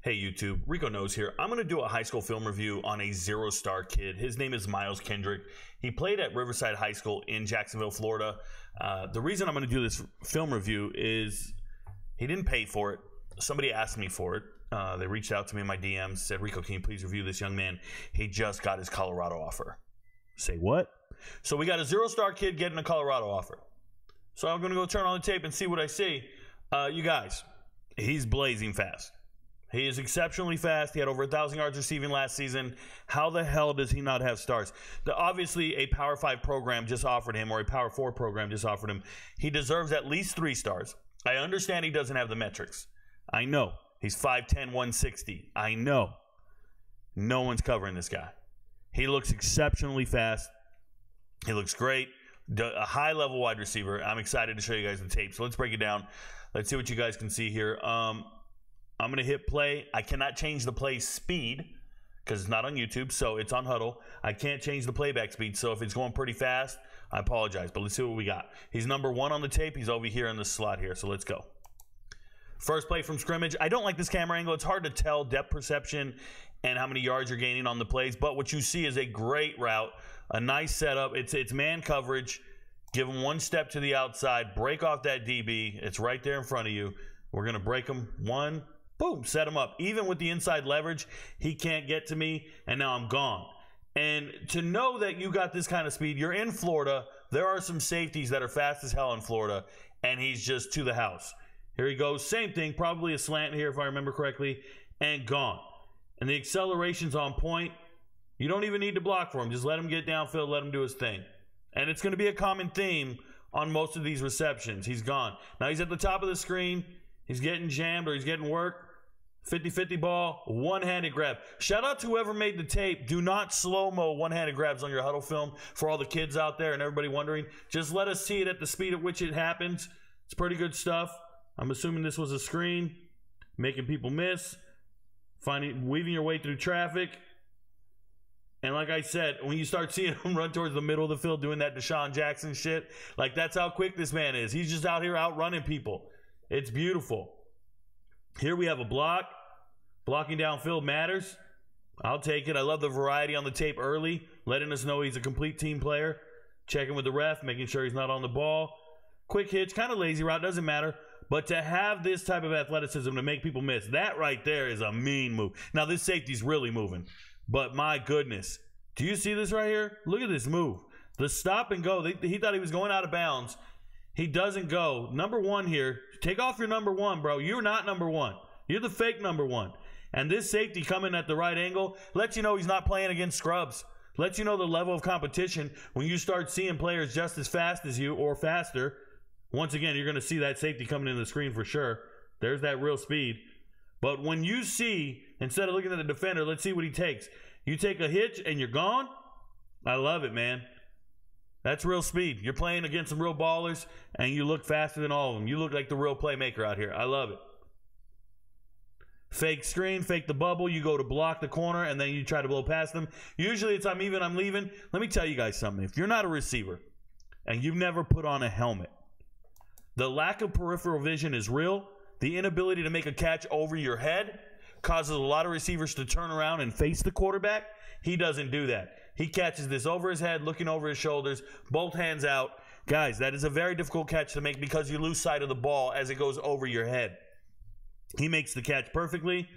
Hey YouTube, RicoKnows here. I'm going to do a high school film review on a zero-star kid. His name is Myles Kendrick. He played at Riverside High School in Jacksonville, Florida. The reason I'm going to do this film review is he didn't pay for it. Somebody asked me for it. They reached out to me in my DMs, said, Rico, can you please review this young man? He just got his Colorado offer. Say what? So we got a zero-star kid getting a Colorado offer. So I'm going to go turn on the tape and see what I see. You guys, he's blazing fast. He is exceptionally fast. He had over 1,000 yards receiving last season. How the hell does he not have stars? Obviously, a Power 5 program just offered him, or a Power 4 program just offered him. He deserves at least 3 stars. I understand he doesn't have the metrics. I know. He's 5'10", 160. I know. No one's covering this guy. He looks exceptionally fast. He looks great. A high-level wide receiver. I'm excited to show you guys the tape. So let's break it down. Let's see what you guys can see here. I'm going to hit play. I cannot change the play speed because it's not on YouTube, so it's on HUDL. I can't change the playback speed, so if it's going pretty fast, I apologize. But let's see what we got. He's number 1 on the tape. He's over here in the slot here, so let's go. First play from scrimmage. I don't like this camera angle. It's hard to tell depth perception and how many yards you're gaining on the plays, but what you see is a great route, a nice setup. It's man coverage. Give him 1 step to the outside. Break off that DB. It's right there in front of you. We're going to break him. 1, boom, set him up. Even with the inside leverage, he can't get to me, and now I'm gone. And to know that you got this kind of speed, you're in Florida. There are some safeties that are fast as hell in Florida, and he's just to the house. Here he goes. Same thing, probably a slant here if I remember correctly, and gone. And the acceleration's on point. You don't even need to block for him. Just let him get downfield, let him do his thing. And it's going to be a common theme on most of these receptions. He's gone. Now he's at the top of the screen. He's getting jammed or he's getting work. 50-50 ball, one-handed grab. Shout out to whoever made the tape. Do not slow-mo one-handed grabs on your HUDL film for all the kids out there and everybody wondering. Just let us see it at the speed at which it happens. It's pretty good stuff. I'm assuming this was a screen, making people miss, weaving your way through traffic. And like I said, when you start seeing him run towards the middle of the field doing that Deshaun Jackson shit, like that's how quick this man is. He's just out here outrunning people. It's beautiful. Here we have a block. Blocking downfield matters. I'll take it. I love the variety on the tape early, letting us know he's a complete team player. Checking with the ref, making sure he's not on the ball. Quick hitch, kind of lazy route, doesn't matter. But to have this type of athleticism to make people miss, that right there is a mean move. Now, this safety's really moving. But my goodness. Do you see this right here? Look at this move. The stop and go. He thought he was going out of bounds. He doesn't go. Number 1 here. Take off your number 1, bro. You're not number 1. You're the fake number 1. And this safety coming at the right angle lets you know he's not playing against scrubs. Lets you know the level of competition when you start seeing players just as fast as you or faster. Once again, you're going to see that safety coming in the screen for sure. There's that real speed. But when you see, instead of looking at the defender, let's see what he takes. You take a hitch and you're gone. I love it, man. That's real speed. You're playing against some real ballers, and you look faster than all of them. You look like the real playmaker out here. I love it. Fake screen, fake the bubble. You go to block the corner, and then you try to blow past them. Usually it's I'm even, I'm leaving. Let me tell you guys something. If you're not a receiver, and you've never put on a helmet, the lack of peripheral vision is real. The inability to make a catch over your head causes a lot of receivers to turn around and face the quarterback. He doesn't do that. He catches this over his head, looking over his shoulders, both hands out. Guys, that is a very difficult catch to make because you lose sight of the ball as it goes over your head. He makes the catch perfectly.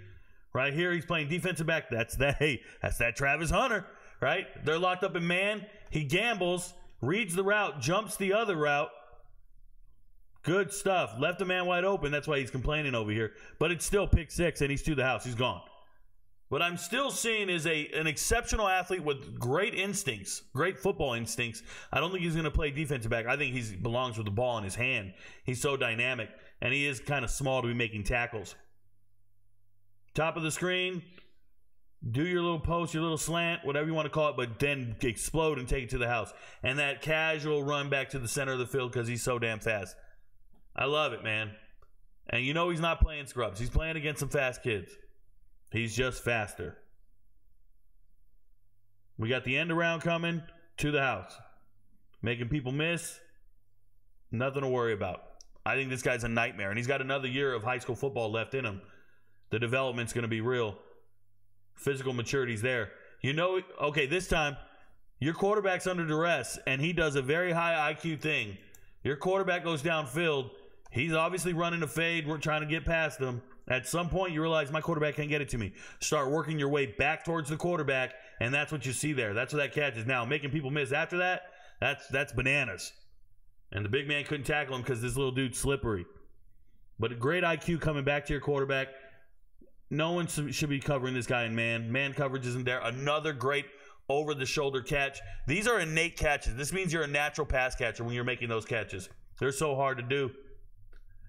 Right here, he's playing defensive back. That's that Travis Hunter, right? They're locked up in man. He gambles, reads the route, jumps the other route. Good stuff. Left a man wide open. That's why he's complaining over here. But it's still pick 6, and he's to the house. He's gone. What I'm still seeing is an exceptional athlete with great instincts, great football instincts. I don't think he's going to play defensive back. I think he belongs with the ball in his hand. He's so dynamic, and he is kind of small to be making tackles. Top of the screen, do your little post, your little slant, whatever you want to call it, but then explode and take it to the house. And that casual run back to the center of the field because he's so damn fast. I love it, man. And you know he's not playing scrubs. He's playing against some fast kids. He's just faster. We got the end around coming to the house. Making people miss. Nothing to worry about. I think this guy's a nightmare. And he's got another year of high school football left in him. The development's going to be real. Physical maturity's there. You know, okay, this time, your quarterback's under duress, and he does a very high IQ thing. Your quarterback goes downfield. He's obviously running a fade. We're trying to get past him. At some point, you realize my quarterback can't get it to me. Start working your way back towards the quarterback, and that's what you see there. That's what that catch is. Now, making people miss after that, that's bananas. And the big man couldn't tackle him because this little dude's slippery. But a great IQ coming back to your quarterback. No one should be covering this guy in man. Man coverage isn't there. Another great over-the-shoulder catch. These are innate catches. This means you're a natural pass catcher when you're making those catches. They're so hard to do.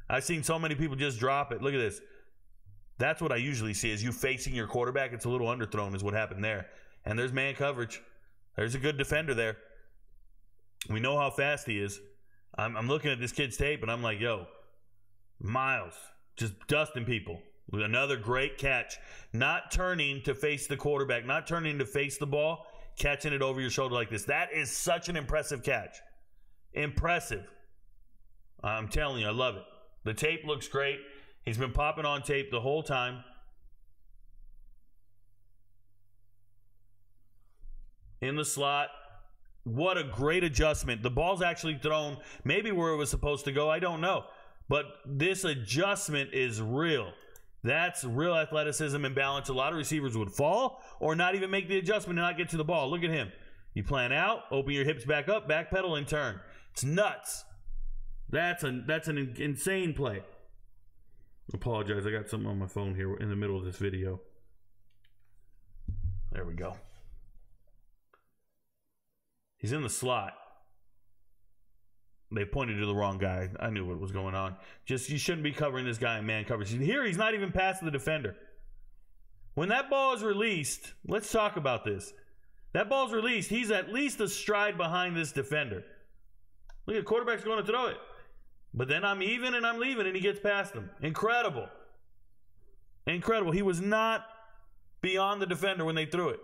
I've seen so many people just drop it. Look at this. That's what I usually see is you facing your quarterback. It's a little underthrown is what happened there. And there's man coverage. There's a good defender there. We know how fast he is. I'm looking at this kid's tape, and I'm like, yo, Myles, just dusting people. With another great catch. Not turning to face the quarterback. Not turning to face the ball. Catching it over your shoulder like this. That is such an impressive catch. Impressive. I'm telling you, I love it. The tape looks great. He's been popping on tape the whole time. In the slot. What a great adjustment. The ball's actually thrown maybe where it was supposed to go. I don't know. But this adjustment is real. That's real athleticism and balance. A lot of receivers would fall or not even make the adjustment and not get to the ball. Look at him. You plan out, open your hips back up, backpedal, and turn. It's nuts. That's an insane play. Apologize, I got something on my phone here in the middle of this video. There we go. He's in the slot. They pointed to the wrong guy. I knew what was going on. Just, you shouldn't be covering this guy in man coverage. Here, he's not even past the defender. When that ball is released, let's talk about this. That ball's released. He's at least a stride behind this defender. Look at quarterback's going to throw it. But then I'm even and I'm leaving, and he gets past him. Incredible. Incredible. He was not beyond the defender when they threw it.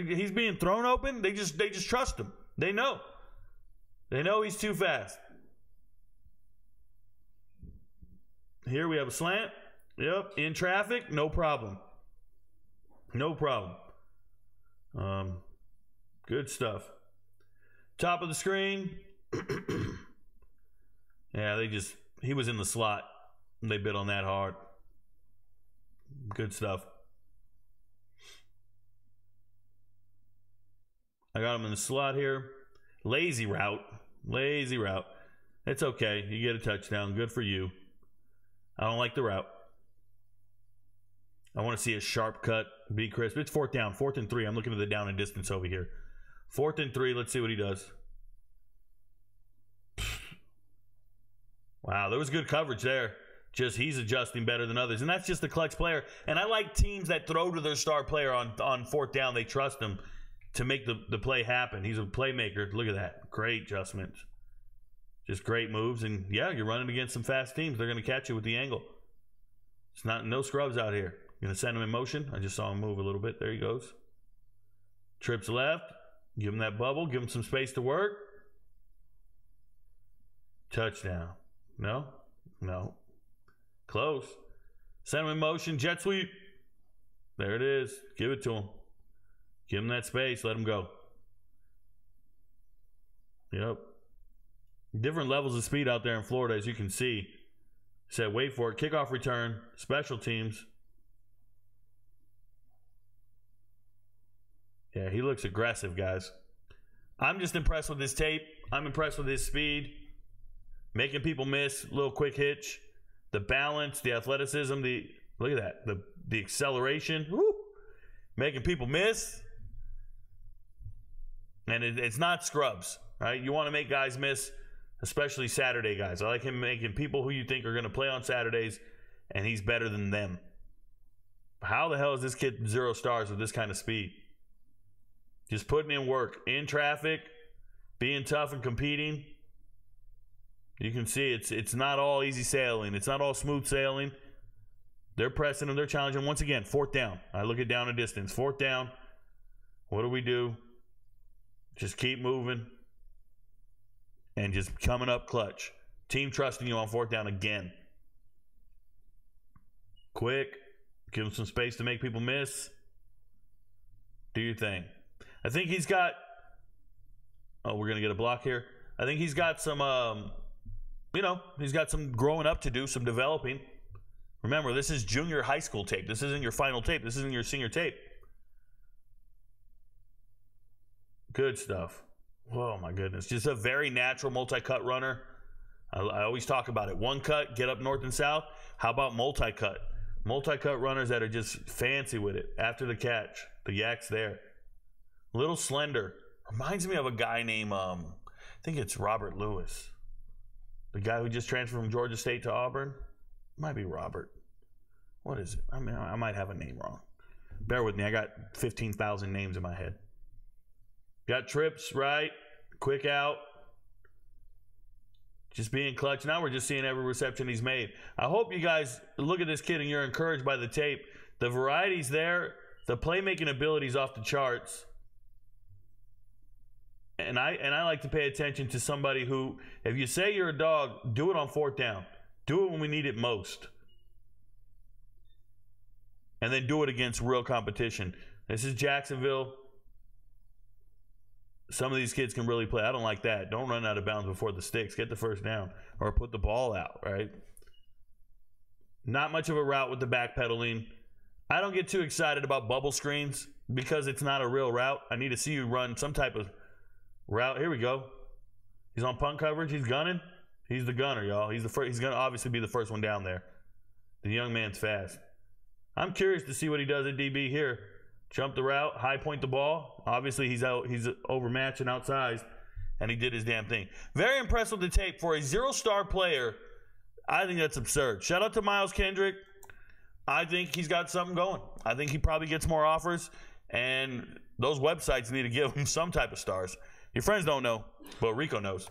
He's being thrown open. They just trust him. They know. They know he's too fast. Here we have a slant. Yep. In traffic, no problem. No problem. Good stuff. Top of the screen. Yeah, he was in the slot. They bit on that hard. Good stuff. I got him in the slot here. Lazy route. Lazy route. It's okay. You get a touchdown. Good for you. I don't like the route. I want to see a sharp cut. Be crisp. It's 4th down. 4th and 3. I'm looking at the down and distance over here. 4th and 3. Let's see what he does. Wow, there was good coverage there. Just he's adjusting better than others. And that's just the clutch player. And I like teams that throw to their star player on 4th down. They trust him to make the play happen. He's a playmaker. Look at that. Great adjustments. Just great moves. And yeah, you're running against some fast teams. They're going to catch you with the angle. It's no scrubs out here. You're going to send him in motion. I just saw him move a little bit. There he goes. Trips left. Give him that bubble. Give him some space to work. Touchdown. No? No. Close. Send him in motion. Jet sweep. There it is. Give it to him. Give him that space. Let him go. Yep. Different levels of speed out there in Florida, as you can see. Said, wait for it. Kickoff return. Special teams. Yeah, he looks aggressive, guys. I'm just impressed with his tape. I'm impressed with his speed. Making people miss. Little quick hitch. The balance, the athleticism, look at that. The acceleration. Woo! Making people miss. And it's not scrubs, right? You want to make guys miss, especially Saturday guys. I like him making people who you think are going to play on Saturdays, and he's better than them. How the hell is this kid 0 stars with this kind of speed? Just putting in work. In traffic, being tough and competing. You can see it's not all easy sailing. It's not all smooth sailing. They're pressing him. They're challenging. Once again, 4th down. I look at down and distance. 4th down. What do we do? Just keep moving. And just coming up clutch. Team trusting you on 4th down again. Quick. Give him some space to make people miss. Do your thing. I think he's got... Oh, we're going to get a block here. I think he's got some, he's got some growing up to do, some developing. Remember, this is junior high school tape. This isn't your final tape. This isn't your senior tape. Good stuff. Oh, my goodness. Just a very natural multi-cut runner. I always talk about it. One cut, get up north and south. How about multi-cut? Multi-cut runners that are just fancy with it. After the catch, the yak's there. Little slender. Reminds me of a guy named, I think it's Robert Lewis. The guy who just transferred from Georgia State to Auburn. Might be Robert. What is it? I mean, I might have a name wrong. Bear with me. I got 15,000 names in my head. Got trips, right? Quick out. Just being clutch. Now we're just seeing every reception he's made. I hope you guys look at this kid and you're encouraged by the tape. The variety's there. The playmaking ability's off the charts. And I like to pay attention to somebody who, if you say you're a dog, do it on fourth down. Do it when we need it most. And then do it against real competition. This is Jacksonville. Some of these kids can really play. I don't like that. Don't run out of bounds before the sticks. Get the first down or put the ball out, right? Not much of a route with the backpedaling. I don't get too excited about bubble screens because it's not a real route. I need to see you run some type of route. Here we go. He's on punt coverage. He's gunning. He's the gunner, y'all. He's going to obviously be the first one down there. The young man's fast. I'm curious to see what he does at DB here. Jump the route, high point the ball. Obviously, he's overmatched and outsized, and he did his damn thing. Very impressed with the tape. For a zero-star player, I think that's absurd. Shout out to Myles Kendrick. I think he's got something going. I think he probably gets more offers, and those websites need to give him some type of stars. Your friends don't know, but Rico knows.